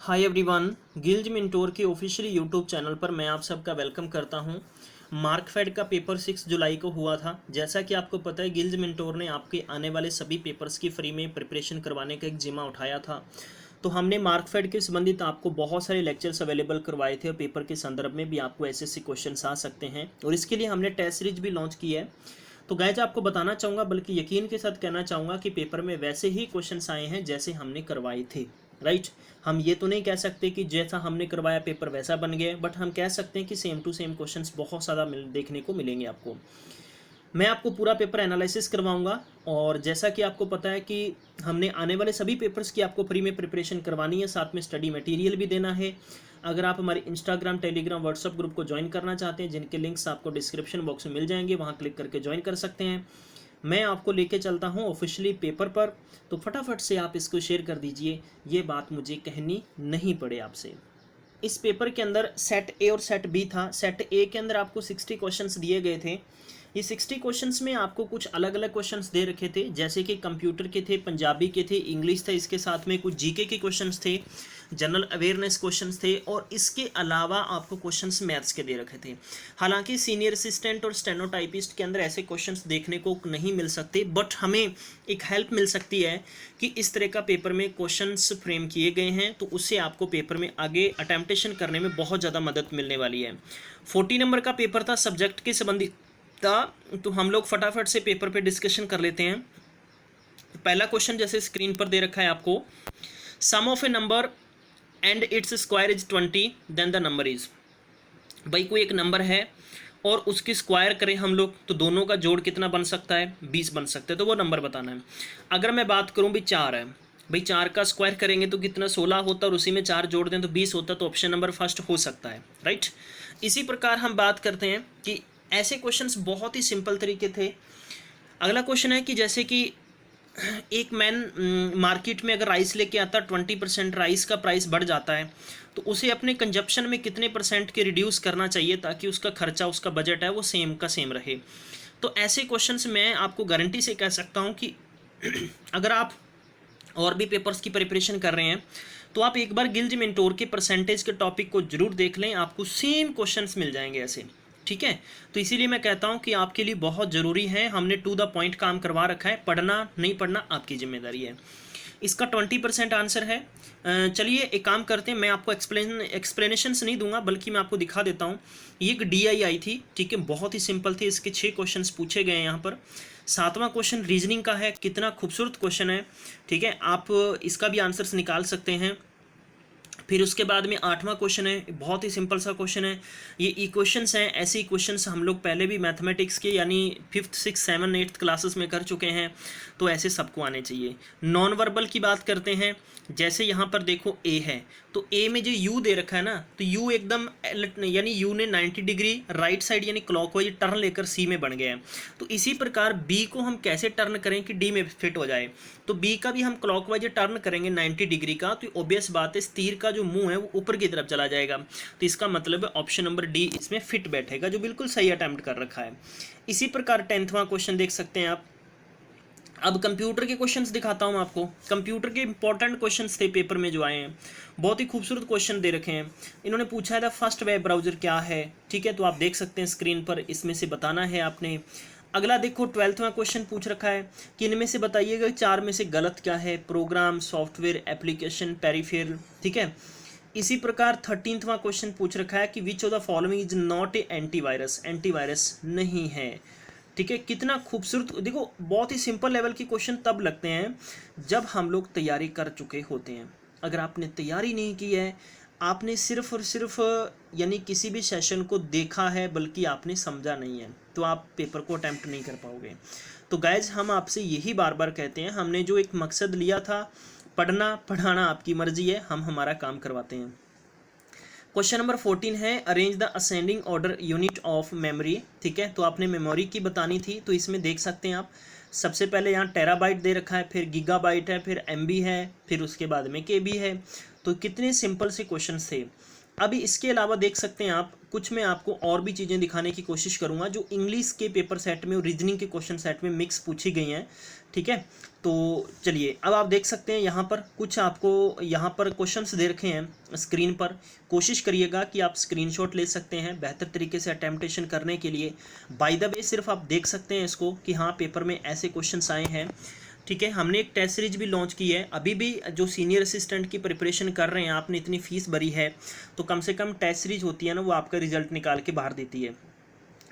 Hi everyone, गिल्ज मिंटोर के official YouTube channel पर मैं आप सबका वेलकम करता हूं। मार्कफेड का पेपर 6 जुलाई को हुआ था। जैसा कि आपको पता है, गिल्ज मिंटोर ने आपके आने वाले सभी पेपर्स की फ्री में प्रिपरेशन करवाने का एक जिम्मा उठाया था। तो हमने मार्कफेड के संबंधित आपको बहुत सारे लेक्चर्स अवेलेबल करवाए थे और पेपर के संदर्भ में भी आपको ऐसे क्वेश्चन आ सकते हैं, और इसके लिए हमने टेस्ट सीरीज भी लॉन्च की है। तो गाइज आपको बताना चाहूँगा, बल्कि यकीन के साथ कहना चाहूँगा कि पेपर में वैसे ही क्वेश्चंस आए हैं जैसे हमने करवाए थे। राइट, हम ये तो नहीं कह सकते कि जैसा हमने करवाया पेपर वैसा बन गया, बट हम कह सकते हैं कि सेम टू सेम क्वेश्चंस बहुत ज़्यादा देखने को मिलेंगे आपको। मैं आपको पूरा पेपर एनालिसिस करवाऊंगा, और जैसा कि आपको पता है कि हमने आने वाले सभी पेपर्स की आपको फ्री में प्रिपरेशन करवानी है, साथ में स्टडी मटेरियल भी देना है। अगर आप हमारे इंस्टाग्राम, टेलीग्राम, व्हाट्सअप ग्रुप को ज्वाइन करना चाहते हैं, जिनके लिंक्स आपको डिस्क्रिप्शन बॉक्स में मिल जाएंगे, वहाँ क्लिक करके ज्वाइन कर सकते हैं। मैं आपको लेके चलता हूँ ऑफिशियली पेपर पर, तो फटाफट से आप इसको शेयर कर दीजिए, ये बात मुझे कहनी नहीं पड़े आपसे। इस पेपर के अंदर सेट ए और सेट बी था। सेट ए के अंदर आपको 60 क्वेश्चंस दिए गए थे। ये 60 क्वेश्चंस में आपको कुछ अलग अलग क्वेश्चंस दे रखे थे, जैसे कि कंप्यूटर के थे, पंजाबी के थे, इंग्लिश था, इसके साथ में कुछ जीके के क्वेश्चंस थे, जनरल अवेयरनेस क्वेश्चंस थे, और इसके अलावा आपको क्वेश्चंस मैथ्स के दे रखे थे। हालांकि सीनियर असिस्टेंट और स्टेनोटाइपिस्ट के अंदर ऐसे क्वेश्चंस देखने को नहीं मिल सकते, बट हमें एक हेल्प मिल सकती है कि इस तरह का पेपर में क्वेश्चंस फ्रेम किए गए हैं, तो उससे आपको पेपर में आगे अटेम्प्टेशन करने में बहुत ज़्यादा मदद मिलने वाली है। 40 नंबर का पेपर था, सब्जेक्ट के संबंधित था, तो हम लोग फटाफट से पेपर पे डिस्कशन कर लेते हैं। पहला क्वेश्चन जैसे स्क्रीन पर दे रखा है आपको, sum of a number and its square is 20, then the number is. भाई कोई एक नंबर है और उसकी स्क्वायर करें हम लोग, तो दोनों का जोड़ कितना बन सकता है? 20 बन सकता है, तो वो नंबर बताना है। अगर मैं बात करूं भी 4 है, भाई 4 का स्क्वायर करेंगे तो कितना? 16 होता है, और उसी में 4 जोड़ दें तो 20 होता है, तो ऑप्शन नंबर फर्स्ट हो सकता है। राइट, इसी प्रकार हम बात करते हैं कि ऐसे क्वेश्चंस बहुत ही सिंपल तरीके थे। अगला क्वेश्चन है कि जैसे कि एक मैन मार्केट में अगर राइस लेके आता, 20% राइस का प्राइस बढ़ जाता है, तो उसे अपने कंजप्शन में कितने परसेंट के रिड्यूस करना चाहिए ताकि उसका खर्चा, उसका बजट है वो सेम का सेम रहे। तो ऐसे क्वेश्चंस मैं आपको गारंटी से कह सकता हूँ कि अगर आप और भी पेपर्स की प्रिपरेशन कर रहे हैं, तो आप एक बार गिल्ज मेंटोर के परसेंटेज के टॉपिक को जरूर देख लें, आपको सेम क्वेश्चंस मिल जाएंगे ऐसे। ठीक है, तो इसीलिए मैं कहता हूं कि आपके लिए बहुत ज़रूरी है, हमने टू द पॉइंट काम करवा रखा है, पढ़ना नहीं पढ़ना आपकी जिम्मेदारी है। इसका 20% आंसर है। चलिए एक काम करते हैं, मैं आपको एक्सप्लेनेशंस नहीं दूंगा, बल्कि मैं आपको दिखा देता हूँ। ये एक DI आई थी, ठीक है, बहुत ही सिंपल थी, इसके 6 क्वेश्चंस पूछे गए हैं यहाँ पर। 7वां क्वेश्चन रीजनिंग का है, कितना खूबसूरत क्वेश्चन है, ठीक है, आप इसका भी आंसर्स निकाल सकते हैं। फिर उसके बाद में 8वां क्वेश्चन है, बहुत ही सिंपल सा क्वेश्चन है। ये इक्वेशंस हैं, ऐसे इक्वेशंस हम लोग पहले भी मैथमेटिक्स के यानी 5th 6th 7th 8th classes में कर चुके हैं, तो ऐसे सबको आने चाहिए। नॉन वर्बल की बात करते हैं, जैसे यहाँ पर देखो ए है, तो ए में जो यू दे रखा है ना, तो यू एकदम यानी यू ने 90 डिग्री राइट साइड यानी क्लॉकवाइज टर्न लेकर सी में बन गया है। तो इसी प्रकार बी को हम कैसे टर्न करें कि डी में फिट हो जाए, तो बी का भी हम क्लॉकवाइज टर्न करेंगे 90 डिग्री का, तो ऑब्वियस बात है तीर का जो मुंह है वो ऊपर की तरफ चला जाएगा, तो इसका मतलब है ऑप्शन नंबर डी इसमें फिट बैठेगा, जो बिल्कुल सही अटेम्प्ट कर रखा है। इसी प्रकार 10वां क्वेश्चन देख सकते हैं आप। अब कंप्यूटर के क्वेश्चंस दिखाता हूं आपको। कंप्यूटर के इंपॉर्टेंट क्वेश्चंस थे पेपर में जो आए हैं, बहुत ही खूबसूरत क्वेश्चन दे रखे हैं। इन्होंने पूछा है था फर्स्ट वेब ब्राउजर क्या है, ठीक है, तो आप देख सकते हैं स्क्रीन पर, इसमें से बताना है आपने। अगला देखो 12वां क्वेश्चन पूछ रखा है कि इनमें से बताइएगा 4 में से गलत क्या है, प्रोग्राम, सॉफ्टवेयर, एप्लीकेशन, पेरिफेरल, ठीक है। इसी प्रकार 13वां क्वेश्चन पूछ रखा है कि which of the following is not a antivirus, antivirus नहीं है, ठीक है। कितना खूबसूरत, देखो बहुत ही सिंपल लेवल के क्वेश्चन तब लगते हैं जब हम लोग तैयारी कर चुके होते हैं। अगर आपने तैयारी नहीं की है, आपने सिर्फ और सिर्फ यानी किसी भी सेशन को देखा है बल्कि आपने समझा नहीं है, तो आप पेपर को अटैम्प्ट नहीं कर पाओगे। तो गाइज हम आपसे यही बार बार कहते हैं, हमने जो एक मकसद लिया था, पढ़ना पढ़ाना आपकी मर्जी है, हम हमारा काम करवाते हैं। क्वेश्चन नंबर 14 है, arrange the ascending order unit of memory, ठीक है, तो आपने मेमोरी की बतानी थी, तो इसमें देख सकते हैं आप, सबसे पहले यहाँ टेराबाइट दे रखा है, फिर गीगाबाइट है, फिर MB है, फिर उसके बाद में KB है। तो कितने सिंपल से क्वेश्चन थे। अभी इसके अलावा देख सकते हैं आप, कुछ मैं आपको और भी चीज़ें दिखाने की कोशिश करूँगा जो इंग्लिश के पेपर सेट में और रीजनिंग के क्वेश्चन सेट में मिक्स पूछी गई हैं, ठीक है। तो चलिए अब आप देख सकते हैं यहाँ पर कुछ आपको यहाँ पर क्वेश्चंस दे रखे हैं स्क्रीन पर। कोशिश करिएगा कि आप स्क्रीनशॉट ले सकते हैं बेहतर तरीके से अटेम्प्टेशन करने के लिए। बाय द वे सिर्फ आप देख सकते हैं इसको कि हाँ पेपर में ऐसे क्वेश्चंस आए हैं, ठीक है। हमने एक टेस्ट सीरीज भी लॉन्च की है। अभी भी जो सीनियर असिस्टेंट की प्रिपरेशन कर रहे हैं, आपने इतनी फीस भरी है तो कम से कम टेस्ट सीरीज होती है ना, वो आपका रिजल्ट निकाल के बाहर देती है।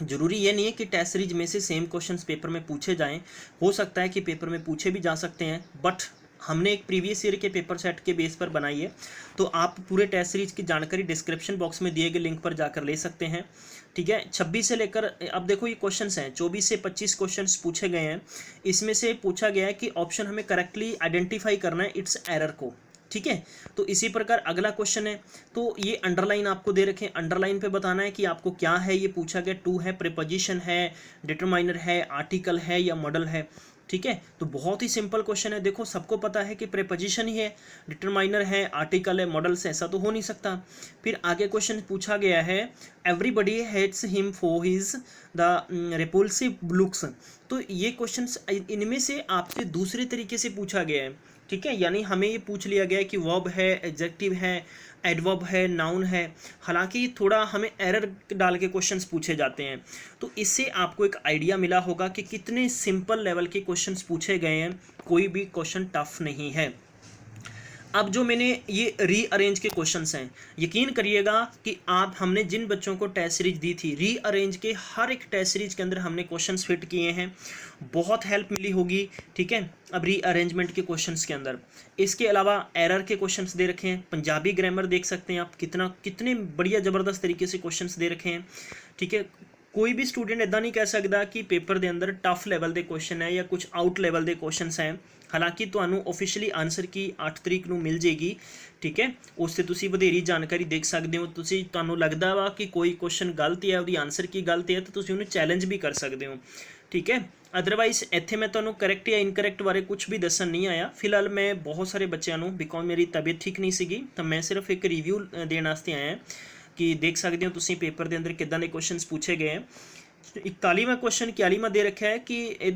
ज़रूरी ये नहीं है कि टेस्ट सीरीज में से सेम क्वेश्चंस पेपर में पूछे जाएं, हो सकता है कि पेपर में पूछे भी जा सकते हैं, बट हमने एक प्रीवियस ईयर के पेपर सेट के बेस पर बनाई है। तो आप पूरे टेस्ट सीरीज की जानकारी डिस्क्रिप्शन बॉक्स में दिए गए लिंक पर जाकर ले सकते हैं, ठीक है। 26 से लेकर अब देखो ये क्वेश्चंस हैं, 24 से 25 क्वेश्चंस पूछे गए हैं। इसमें से पूछा गया है कि ऑप्शन हमें करेक्टली आइडेंटिफाई करना है इट्स एरर को, ठीक है। तो इसी प्रकार अगला क्वेश्चन है, तो ये अंडरलाइन आपको दे रखे हैं, अंडरलाइन पे बताना है कि आपको क्या है ये पूछा गया। टू है, प्रीपोजिशन है, डिटरमाइनर है, आर्टिकल है या मॉडल है, ठीक है। तो बहुत ही सिंपल क्वेश्चन है। देखो सबको पता है कि प्रीपोजिशन ही है, डिटरमाइनर है, आर्टिकल है, मॉडल से, ऐसा तो हो नहीं सकता। फिर आगे क्वेश्चन पूछा गया है, everybody hates him for his the repulsive looks. तो ये क्वेश्चंस इनमें से आपसे दूसरे तरीके से पूछा गया है, ठीक है। यानी हमें ये पूछ लिया गया है कि वर्ब है, एडजेक्टिव है, एडवर्ब है, नाउन है। हालांकि थोड़ा हमें एरर डाल के क्वेश्चंस पूछे जाते हैं। तो इससे आपको एक आइडिया मिला होगा कि कितने सिंपल लेवल के क्वेश्चंस पूछे गए हैं, कोई भी क्वेश्चन टफ नहीं है। अब जो मैंने ये रीअरेंज के क्वेश्चंस हैं, यकीन करिएगा कि आप, हमने जिन बच्चों को टेस्ट सीरीज दी थी, रीअरेंज के हर एक टेस्ट सीरीज के अंदर हमने क्वेश्चंस फिट किए हैं, बहुत हेल्प मिली होगी, ठीक है। अब रीअरेंजमेंट के क्वेश्चंस के अंदर इसके अलावा एरर के क्वेश्चंस दे रखे हैं, पंजाबी ग्रामर देख सकते हैं आप, कितने बढ़िया ज़बरदस्त तरीके से क्वेश्चंस दे रखे हैं, ठीक है। कोई भी स्टूडेंट इदा नहीं कह सकता कि पेपर के अंदर टफ लैवल के क्वेश्चन है या कुछ आउट लैवल के क्वेश्चनस हैं। हालांकि ਤੁਹਾਨੂੰ ऑफिशियली आंसर की 8 तरीक ਨੂੰ मिल जाएगी, ठीक है। उससे ਤੁਸੀਂ ਵਧੇਰੀ जानकारी देख सकते हो। ਤੁਹਾਨੂੰ लगता वा कि कोई क्वेश्चन गलत है, उसकी आंसर की गलत है, तो ਤੁਸੀਂ ਉਹਨੂੰ चैलेंज भी कर सकते हो, ठीक है। अदरवाइज ਇੱਥੇ मैं ਤੁਹਾਨੂੰ करैक्ट या इनकरैक्ट बारे कुछ भी दसन नहीं आया। फिलहाल मैं बहुत सारे बच्चों ਨੂੰ, बिकॉज मेरी तबीयत ठीक नहीं सी, तो मैं सिर्फ एक रिव्यू देने वास्ते आया कि देख सकते हो तुम पेपर के अंदर किदां दे क्वेश्चन पूछे गए हैं। 41वां क्वेश्चन 41वां दे रखा है कि ये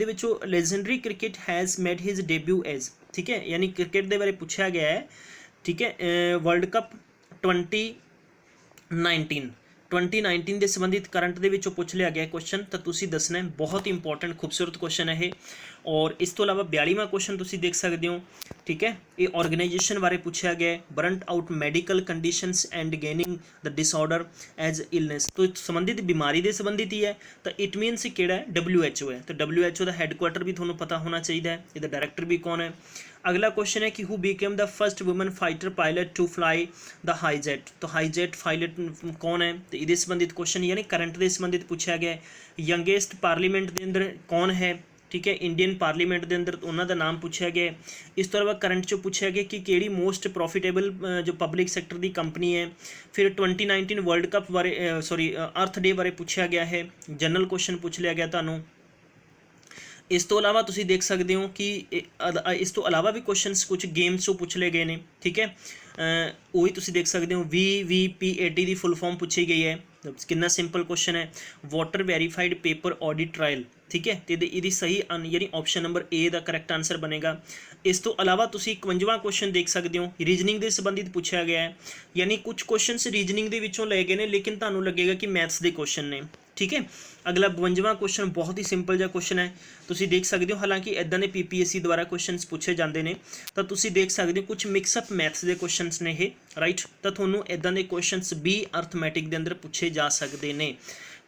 legendary cricket has made his debut as, ठीक है। यानी क्रिकेट के बारे पूछा गया है, ठीक है। वर्ल्ड कप 2019 के संबंधित करंट के पूछ लिया गया क्वेश्चन, तो तुसी दसना है। बहुत ही इंपॉर्टेंट खूबसूरत क्वेश्चन है। और इस तो अलावा 42वां क्वेश्चन तुसी देख सकते हो, ठीक है। ये ऑर्गेनाइजेशन बारे पूछा गया है, burnt out medical conditions and gaining the disorder as illness. तो संबंधित बीमारी के संबंधित ही है, तो इट मीनस किहड़ा है, WHO है। तो WHO का हैडक्वार्टर भी थोड़ा पता होना चाहिए है, इसका डायरैक्टर भी कौन है। अगला क्वेश्चन है कि who became the first woman fighter pilot to fly the high jet. तो हाई जेट पायलट कौन है, तो ये संबंधित क्वेश्चन यानी करंट के संबंधित पूछा गया है। यंगेस्ट पार्लीमेंट के अंदर कौन है, ठीक है। इंडियन पार्लीमेंट के अंदर उन्होंने नाम पूछा गया। इस तो अलावा करंट चो पूछा गया कि केड़ी मोस्ट प्रॉफिटेबल जो पब्लिक सैक्टर की कंपनी है। फिर 2019 वर्ल्ड कप बारे अर्थ डे बारे पूछा गया है, जनरल क्वेश्चन पूछ लिया गया तुहानू। इस तो अलावा तुसी देख सकते हो कि इस तो अलावा भी क्वेश्चंस कुछ गेम्स चो पूछ ले गए ने, ठीक है। वही तुसी देख सकते हो VVPAT की फुल फॉर्म पूछी गई है, कितना सिंपल क्वेश्चन है। Water verified paper audit trial, ठीक है। तो ये सही यानी ऑप्शन नंबर ए का करैक्ट आंसर बनेगा। इस तो अलावा तुसी 51वां क्वेश्चन देख सकते हो, रीजनिंग के संबंधित पूछा गया है। यानी कुछ क्वेश्चनस रीजनिंग के विचों ले गए ने, लेकिन तुहानू लगेगा कि मैथ्स के क्वेश्चन ने, ठीक है। अगला 52वां क्वेश्चन बहुत ही सिंपल जिहा क्वेश्चन है, तुसी देख सकते हो। हालांकि इदां दे PPSC द्वारा क्वेश्चनस पूछे जाते हैं, तो तुसी देख सकते हो कुछ मिक्सअप मैथ्स के क्वेश्चनस ने ये, राइट। तो तुहानू इदां दे क्वेश्चनस भी अर्थमैटिक के अंदर पूछे जा सकते हैं।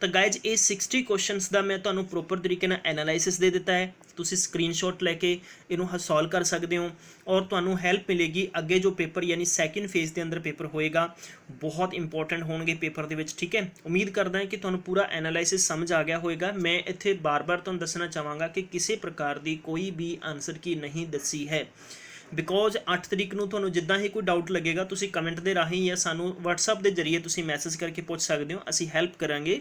तो गाइज ये 60 क्वेश्चनस का मैं तुहानू प्रॉपर तरीके नाल एनालाइसिस दे दिता है। तुसी स्क्रीनशॉट लैके इनू सॉल्व कर सकते हो और तुहानू हेल्प मिलेगी अगे जो पेपर यानी सैकेंड फेज़ के अंदर पेपर होएगा, बहुत इंपॉर्टेंट होंगे पेपर के विच, ठीक है। उम्मीद करदा है कि तुहानू पूरा एनालाइसिस समझ आ गया होएगा। मैं इत्थे बार बार तुहानू दसना चाहांगा कि किसी प्रकार की कोई भी आंसर की नहीं दसी है, बिकॉज 8 तरीक ਨੂੰ ਤੁਹਾਨੂੰ ਜਿੱਦਾਂ ਹੀ ਕੋਈ ਡਾਊਟ ਲੱਗੇਗਾ ਤੁਸੀਂ ਕਮੈਂਟ ਦੇ ਰਾਹੀਂ ਜਾਂ ਸਾਨੂੰ WhatsApp ਦੇ ਜ਼ਰੀਏ ਤੁਸੀਂ ਮੈਸੇਜ ਕਰਕੇ ਪੁੱਛ ਸਕਦੇ ਹੋ। ਅਸੀਂ ਹੈਲਪ ਕਰਾਂਗੇ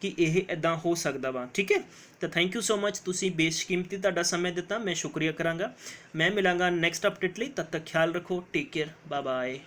ਕਿ ਇਹ ਇਦਾਂ ਹੋ ਸਕਦਾ ਵਾ, ਠੀਕ ਹੈ। ਤਾਂ ਥੈਂਕ ਯੂ ਸੋ ਮਚ, ਤੁਸੀਂ ਬੇਸ਼ਕੀਮਤੀ ਤੁਹਾਡਾ ਸਮੇਂ ਦਿੱਤਾ, ਮੈਂ ਸ਼ੁਕਰੀਆ ਕਰਾਂਗਾ। ਮੈਂ ਮਿਲਾਂਗਾ ਨੈਕਸਟ ਅਪਡੇਟ ਲਈ, ਤਦ ਤੱਕ ਖਿਆਲ ਰੱਖੋ, ਟੇਕ ਕੇਅਰ, ਬਾਏ ਬਾਏ।